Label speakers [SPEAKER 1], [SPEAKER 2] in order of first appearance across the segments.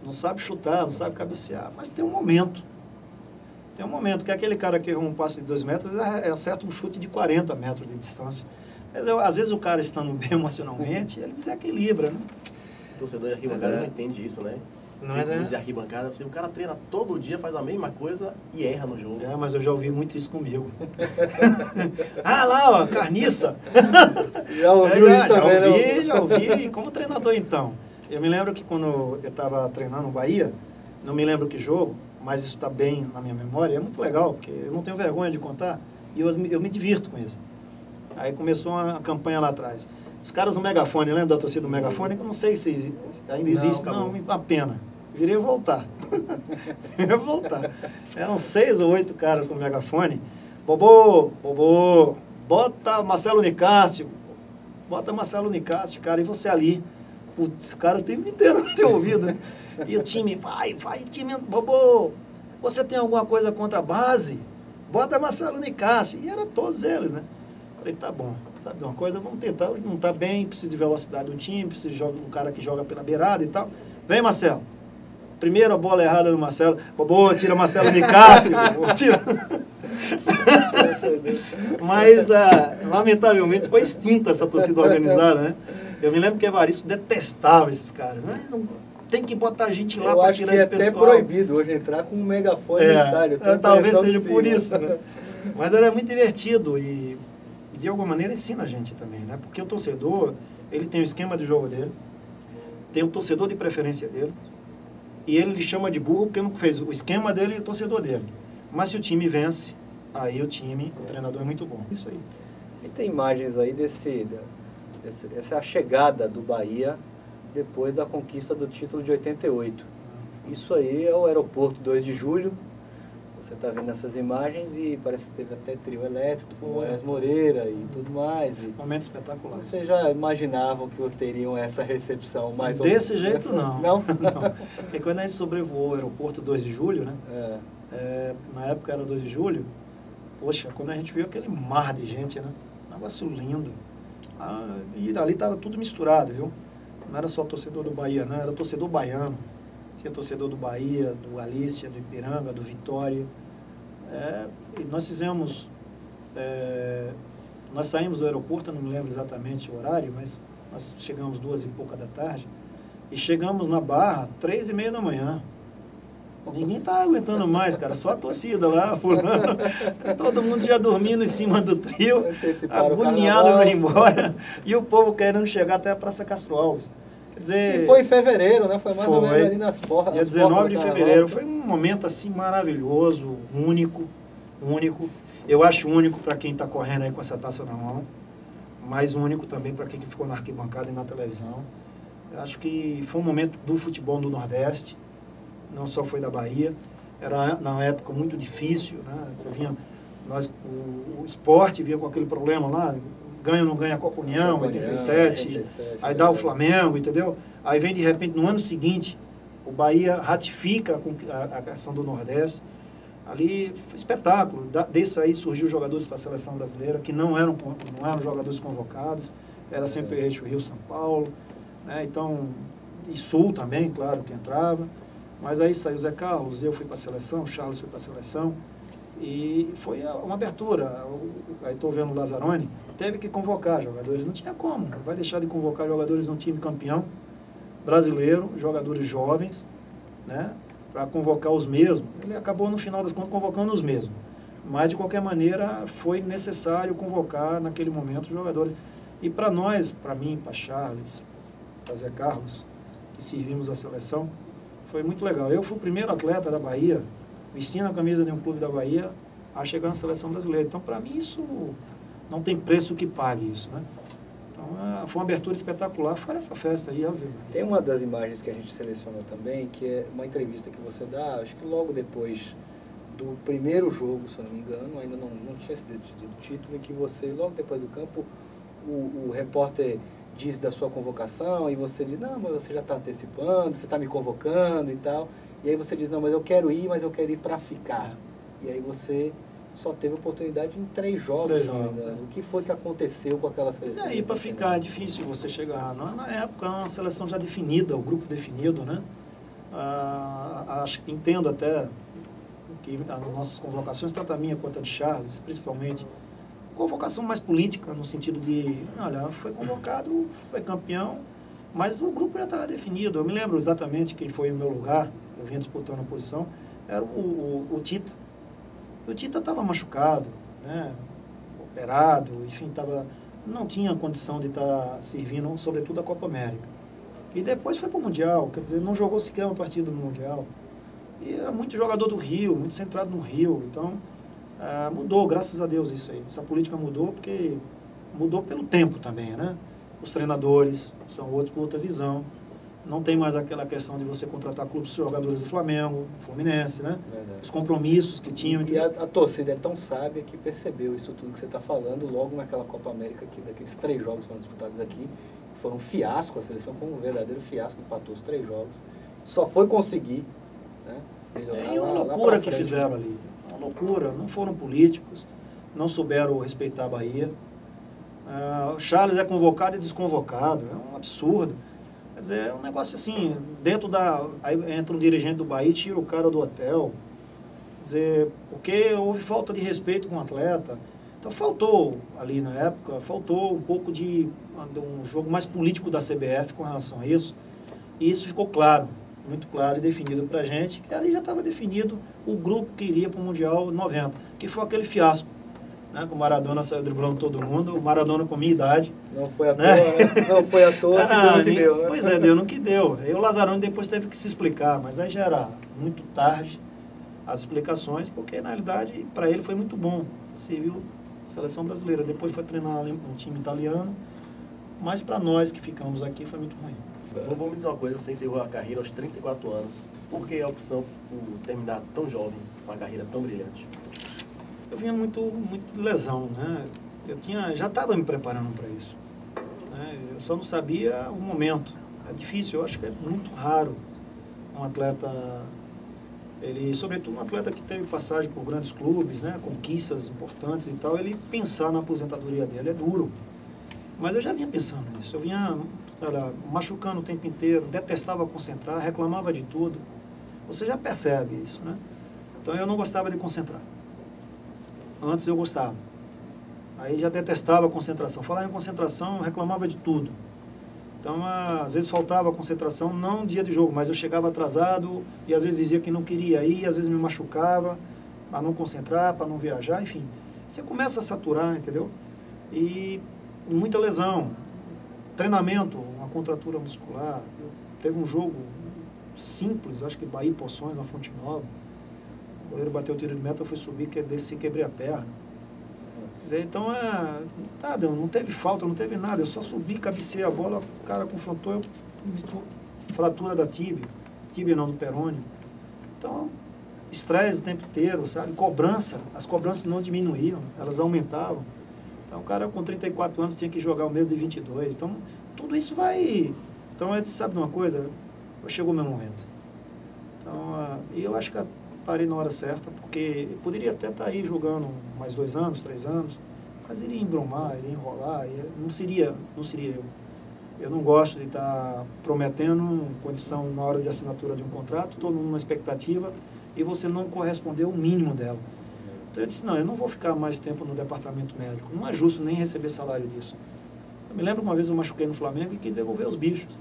[SPEAKER 1] não sabe chutar, não sabe cabecear, mas tem um momento. Tem um momento que aquele cara que erra um passe de 2 metros, acerta um chute de 40 metros de distância. Às vezes o cara estando bem emocionalmente, ele desequilibra, né?
[SPEAKER 2] O torcedor de arquibancada não entende isso, né?
[SPEAKER 1] Não é, né?
[SPEAKER 2] De arquibancada, o cara treina todo dia, faz a mesma coisa e erra no jogo.
[SPEAKER 1] Mas eu já ouvi muito isso comigo. Lá, ó, carniça.
[SPEAKER 3] Já ouviu isso também,
[SPEAKER 1] já ouvi. E como treinador, então? Eu me lembro que quando eu estava treinando no Bahia, não me lembro que jogo, mas isso está bem na minha memória, é muito legal, porque eu não tenho vergonha de contar, e eu me divirto com isso. Aí começou uma campanha lá atrás. Os caras do megafone, lembra da torcida do megafone? Que eu não sei se ainda existe, não, uma pena. Viria voltar. Viria voltar. Eram 6 ou 8 caras com o megafone. Bobô, bota Marcelo Nicásio, cara, e você ali. Putz, o cara o tempo inteiro no teu ouvido, né? E o time, vai, time, Bobô, você tem alguma coisa contra a base? Bota Marcelo Nicásio. E era todos eles, né? Falei, tá bom, sabe de uma coisa? Vamos tentar, não tá bem, precisa de velocidade do time, precisa de um cara que joga pela beirada e tal. Vem, Marcelo. Primeira bola errada do Marcelo. Bobô, tira Marcelo Nicásio. Tira. Mas, lamentavelmente, foi extinta essa torcida organizada, né? Eu me lembro que Evaristo detestava esses caras. Não, tem que botar gente lá para tirar esse pessoal.
[SPEAKER 3] É até proibido hoje entrar com um megafone no estádio.
[SPEAKER 1] Talvez seja por isso, né? Mas era muito divertido e, de alguma maneira, ensina a gente também, né? Porque o torcedor, ele tem o esquema de jogo dele, tem o torcedor de preferência dele, e ele lhe chama de burro porque não fez o esquema dele e o torcedor dele. Mas se o time vence, aí o treinador é muito bom. Isso aí.
[SPEAKER 3] E tem imagens aí essa é a chegada do Bahia depois da conquista do título de 88. Isso aí é o aeroporto 2 de julho. Você está vendo essas imagens e parece que teve até trio elétrico, com Moraes Moreira e tudo mais.
[SPEAKER 1] Momento espetacular.
[SPEAKER 3] Vocês já imaginavam que teriam essa recepção mais
[SPEAKER 1] Desse jeito, não.
[SPEAKER 3] Não?
[SPEAKER 1] Não. Porque quando a gente sobrevoou o aeroporto 2 de julho, né? Na época era 2 de julho, poxa, quando a gente viu aquele mar de gente, né? Um negócio lindo. E ali estava tudo misturado, viu? Não era só torcedor do Bahia, não, era torcedor baiano. Tinha torcedor do Bahia, do Galícia, do Ipiranga, do Vitória. E nós fizemos... nós saímos do aeroporto, eu não me lembro exatamente o horário, mas nós chegamos 2 e pouca da tarde. E chegamos na Barra 3:30 da manhã. Ninguém tá aguentando mais, cara, só a torcida lá, pulando. Todo mundo já dormindo em cima do trio, agoniado para ir embora. E o povo querendo chegar até a Praça Castro Alves. Quer dizer,
[SPEAKER 3] e foi em fevereiro, né? Foi mais ou menos ali nas portas.
[SPEAKER 1] Dia 19 de fevereiro. Foi um momento assim maravilhoso, único. Eu acho único para quem está correndo aí com essa taça na mão, mas único também para quem ficou na arquibancada e na televisão. Eu acho que foi um momento do futebol do Nordeste. Não só foi da Bahia, era na época muito difícil, né? Você vinha, o esporte vinha com aquele problema lá, ganha ou não ganha a Copa União, 87, aí dá o Flamengo, entendeu? Aí vem de repente, no ano seguinte, o Bahia ratifica a questão do Nordeste, ali foi espetáculo, desse aí surgiu jogadores para a seleção brasileira, que não eram jogadores convocados, era sempre Rio, São Paulo, né? Então, e Sul também, claro, que entrava. Mas aí saiu o Zé Carlos, eu fui para a seleção, o Charles foi para a seleção, e foi uma abertura. Aí estou vendo o Lazzaroni, teve que convocar jogadores, não tinha como, vai deixar de convocar jogadores de um time campeão brasileiro, jogadores jovens, né, para convocar os mesmos. Ele acabou, no final das contas, convocando os mesmos. Mas, de qualquer maneira, foi necessário convocar, naquele momento, jogadores. E para nós, para mim, para Charles, para Zé Carlos, que servimos a seleção, foi muito legal. Eu fui o primeiro atleta da Bahia, vestindo a camisa de um clube da Bahia, a chegar na seleção brasileira. Então, para mim, isso não tem preço que pague isso, né? Então, foi uma abertura espetacular, fora essa festa aí, óbvio.
[SPEAKER 3] Tem uma das imagens que a gente selecionou também, que é uma entrevista que você dá, acho que logo depois do primeiro jogo, se eu não me engano, ainda não tinha se decidido o título, em que você, logo depois do campo, o repórter diz da sua convocação, e você diz, não, mas você já está antecipando, você está me convocando e tal. E aí você diz, não, mas eu quero ir para ficar. E aí você só teve oportunidade em 3 jogos. O que foi que aconteceu com aquela seleção?
[SPEAKER 1] E aí, para ficar é difícil você chegar. Na época, uma seleção já definida, o grupo definido, né? Entendo até que as nossas convocações, tanto a minha quanto a de Charles, principalmente, convocação mais política, no sentido de, olha, foi convocado, foi campeão, mas o grupo já estava definido. Eu me lembro exatamente quem foi o meu lugar, eu vinha disputando a posição, era o Tita. O Tita estava machucado, né, operado, enfim, não tinha condição de estar servindo, sobretudo, a Copa América. E depois foi para o Mundial, quer dizer, não jogou sequer uma partida no Mundial. E era muito jogador do Rio, muito centrado no Rio. Então, mudou, graças a Deus, isso aí. Essa política mudou porque mudou pelo tempo também, né? Os treinadores são outra visão. Não tem mais aquela questão de você contratar clubes de jogadores do Flamengo, Fluminense, né?
[SPEAKER 3] Verdade.
[SPEAKER 1] Os compromissos que tinham.
[SPEAKER 3] E a torcida é tão sábia que percebeu isso tudo que você está falando logo naquela Copa América, que daqueles 3 jogos que foram disputados aqui, foi um fiasco, a seleção foi um verdadeiro fiasco, empatou os 3 jogos, só foi conseguir, né, melhorar.
[SPEAKER 1] É uma loucura que fizeram ali, uma loucura, não foram políticos, não souberam respeitar a Bahia. O Charles é convocado e desconvocado, é um absurdo. Quer dizer, é um negócio assim, aí entra um dirigente do Bahia e tira o cara do hotel. Quer dizer, porque houve falta de respeito com o atleta. Então faltou ali na época, faltou um pouco de um jogo mais político da CBF com relação a isso. E isso ficou claro, muito claro e definido para a gente, que ali já estava definido o grupo que iria para o Mundial 90, que foi aquele fiasco. Né, que o Maradona saiu driblando todo mundo, o Maradona com minha idade.
[SPEAKER 3] Não foi à toa,
[SPEAKER 1] né?
[SPEAKER 3] Não foi à toa, deu no que deu. Né?
[SPEAKER 1] Pois é, deu no que deu. Aí o Lazzaroni depois teve que se explicar, mas aí já era muito tarde as explicações, porque na realidade para ele foi muito bom. Serviu a seleção brasileira, depois foi treinar um time italiano, mas para nós que ficamos aqui foi muito ruim.
[SPEAKER 2] Vamos me dizer uma coisa, você encerrou a carreira aos 34 anos, por que a opção por terminar tão jovem, uma carreira tão brilhante?
[SPEAKER 1] Eu vinha muito de lesão, né? Já estava me preparando para isso. Né? Eu só não sabia o momento. É difícil, eu acho que é muito raro um atleta, sobretudo um atleta que teve passagem por grandes clubes, né? Conquistas importantes e tal, ele pensar na aposentadoria dele é duro. Mas eu já vinha pensando nisso, eu vinha machucando o tempo inteiro, detestava concentrar, reclamava de tudo. Você já percebe isso, né? Então eu não gostava de concentrar. Antes eu gostava. Aí já detestava a concentração. Falar em concentração, eu reclamava de tudo. Então, às vezes faltava concentração, não no dia de jogo, mas eu chegava atrasado e às vezes dizia que não queria ir, às vezes me machucava para não concentrar, para não viajar, enfim. Você começa a saturar, entendeu? E muita lesão. Treinamento, uma contratura muscular. Teve um jogo simples, acho que Bahia e Poções, na Fonte Nova. O goleiro bateu o tiro de meta, eu fui subir, desci e quebrei a perna. Então, não teve falta, não teve nada. Eu só subi, cabecei a bola, o cara confrontou, eu fratura da tíbia não, do perônio. Então, estresse o tempo inteiro, sabe? Cobrança, as cobranças não diminuíam, elas aumentavam. Então, o cara com 34 anos tinha que jogar o mês de 22. Então, tudo isso vai... Então, eu disse, sabe de uma coisa? Chegou o meu momento. Então, e eu acho que parei na hora certa, porque eu poderia até estar aí jogando mais 2 anos, 3 anos, mas iria embromar, iria enrolar, não seria eu. Eu não gosto de estar prometendo condição na hora de assinatura de um contrato, todo mundo na expectativa, e você não corresponder ao mínimo dela. Então eu disse, não, eu não vou ficar mais tempo no departamento médico, não é justo nem receber salário disso. Eu me lembro uma vez eu machuquei no Flamengo e quis devolver os bichos,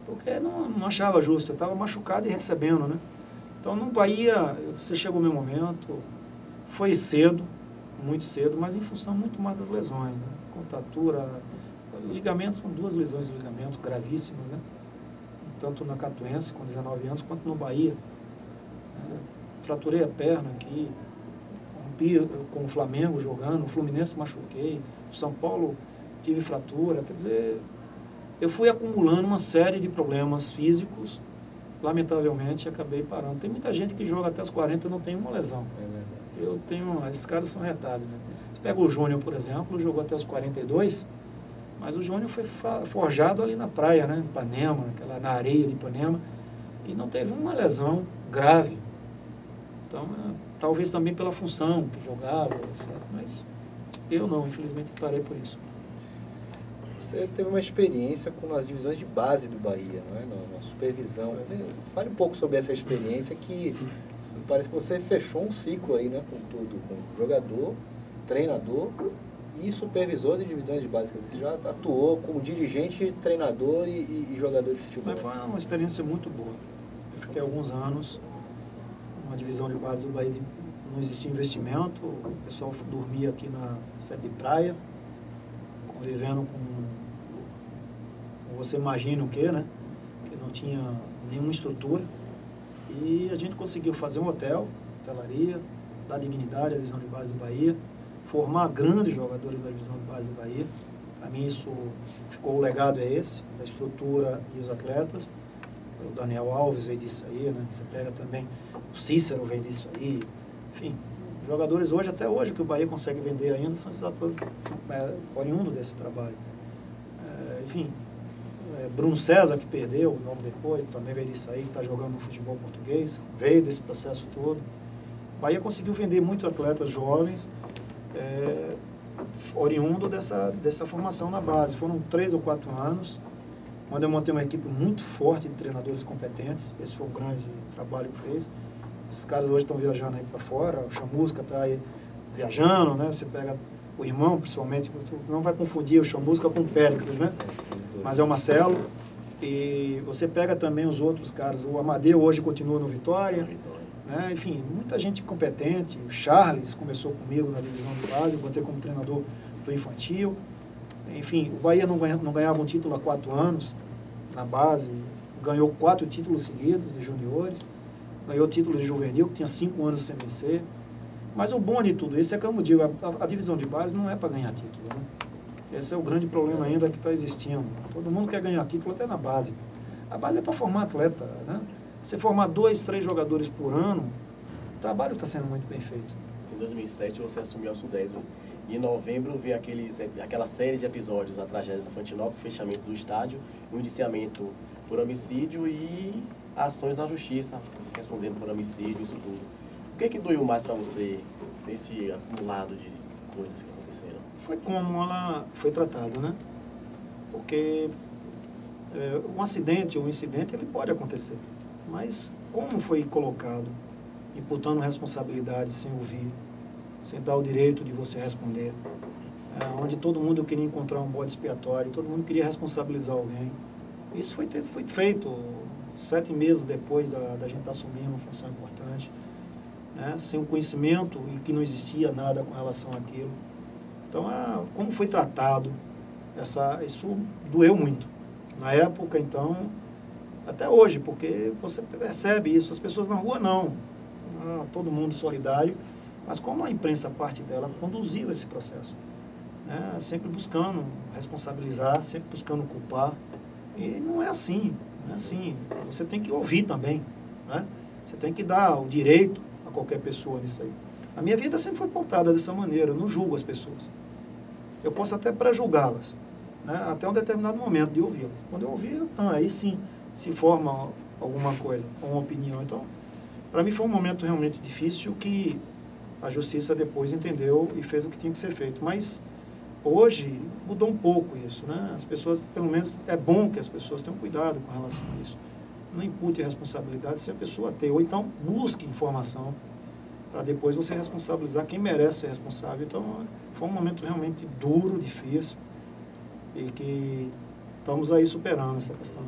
[SPEAKER 1] porque não achava justo, eu estava machucado e recebendo, né? Então, no Bahia, você chegou o meu momento, foi cedo, muito cedo, mas em função muito mais das lesões, né? Contratura, ligamentos, com 2 lesões de ligamento gravíssimas, né? Tanto na Catuense, com 19 anos, quanto no Bahia. Fraturei a perna aqui, rompi com o Flamengo jogando, o Fluminense machuquei, o São Paulo tive fratura, quer dizer, eu fui acumulando uma série de problemas físicos. Lamentavelmente, acabei parando. Tem muita gente que joga até os 40 e não tem uma lesão. Esses caras são retardos, né? Você pega o Júnior, por exemplo, jogou até os 42, mas o Júnior foi forjado ali na praia, né? Ipanema, na areia de Ipanema, e não teve uma lesão grave. Então, talvez também pela função que jogava, etc. Mas eu não, infelizmente, parei por isso.
[SPEAKER 3] Você teve uma experiência com as divisões de base do Bahia, não é? Na supervisão. Fale um pouco sobre essa experiência que parece que você fechou um ciclo aí, né? Com tudo, com jogador, treinador e supervisor de divisões de base. Você já atuou como dirigente, treinador e jogador de futebol.
[SPEAKER 1] Mas foi uma experiência muito boa. Eu fiquei alguns anos numa divisão de base do Bahia, não existia investimento, o pessoal dormia aqui na sede de praia, convivendo com você imagina o que, né? Que não tinha nenhuma estrutura. E a gente conseguiu fazer um hotel, hotelaria, dar dignidade à divisão de base do Bahia, formar grandes jogadores da divisão de base do Bahia. Para mim isso ficou, o legado é esse, da estrutura e os atletas. O Daniel Alves veio disso aí, né? Você pega também, o Cícero veio disso aí. Enfim, jogadores hoje, até hoje, que o Bahia consegue vender ainda, são esses atletas oriundos desse trabalho. Enfim, Bruno César, que perdeu logo depois, também veio disso aí, que está jogando no futebol português, veio desse processo todo. O Bahia conseguiu vender muitos atletas jovens, oriundo dessa formação na base. Foram 3 ou 4 anos, onde eu montei uma equipe muito forte de treinadores competentes. Esse foi o grande trabalho que fez. Esses caras hoje estão viajando aí para fora, o Chamusca está aí viajando, né? Você pega o irmão, principalmente, não vai confundir o Chamusca com o Péricles, né? Mas é o Marcelo. E você pega também os outros caras. O Amadeu hoje continua no Vitória. Né? Enfim, muita gente competente. O Charles começou comigo na divisão de base, eu botei como treinador do infantil. Enfim, o Bahia não ganhava um título há 4 anos na base. Ganhou 4 títulos seguidos de juniores. Ganhou título de juvenil, que tinha 5 anos sem vencer. Mas o bom de tudo isso é que, como eu digo, a divisão de base não é para ganhar título, né? Esse é o grande problema ainda que está existindo. Todo mundo quer ganhar título até na base. A base é para formar atleta, né? Você formar 2, 3 jogadores por ano, o trabalho está sendo muito bem feito.
[SPEAKER 2] Em 2007 você assumiu a Sudesp. E em novembro veio aquela série de episódios, a tragédia da Fantinópolis, o fechamento do estádio, o indiciamento por homicídio e ações na justiça, respondendo por homicídio, isso tudo. O que é que doeu mais para você nesse acumulado de coisas que aconteceram?
[SPEAKER 1] Foi como ela foi tratada, né? Porque um acidente ou um incidente, ele pode acontecer. Mas como foi colocado, imputando responsabilidade sem ouvir, sem dar o direito de você responder, onde todo mundo queria encontrar um bode expiatório, todo mundo queria responsabilizar alguém. Isso foi feito 7 meses depois da gente assumir uma função importante, né? Sem um conhecimento e que não existia nada com relação àquilo. Então, como foi tratado, isso doeu muito. Na época, então, até hoje, porque você percebe isso, as pessoas na rua não, todo mundo solidário, mas como a imprensa, parte dela, conduziu esse processo, né? Sempre buscando responsabilizar, sempre buscando culpar, e não é assim, não é assim. Você tem que ouvir também, né? Você tem que dar o direito a qualquer pessoa nisso aí. A minha vida sempre foi pautada dessa maneira, eu não julgo as pessoas. Eu posso até pré-julgá-las, né? Até um determinado momento de ouvi-las. Quando eu ouvir, então, aí sim se forma alguma coisa, uma opinião. Então, para mim foi um momento realmente difícil que a justiça depois entendeu e fez o que tinha que ser feito. Mas hoje mudou um pouco isso, né? As pessoas, pelo menos, é bom que as pessoas tenham cuidado com relação a isso. Não impute a responsabilidade se a pessoa tem, ou então busque informação para depois você responsabilizar quem merece ser responsável. Então, foi um momento realmente duro, difícil, e que estamos aí superando essa questão.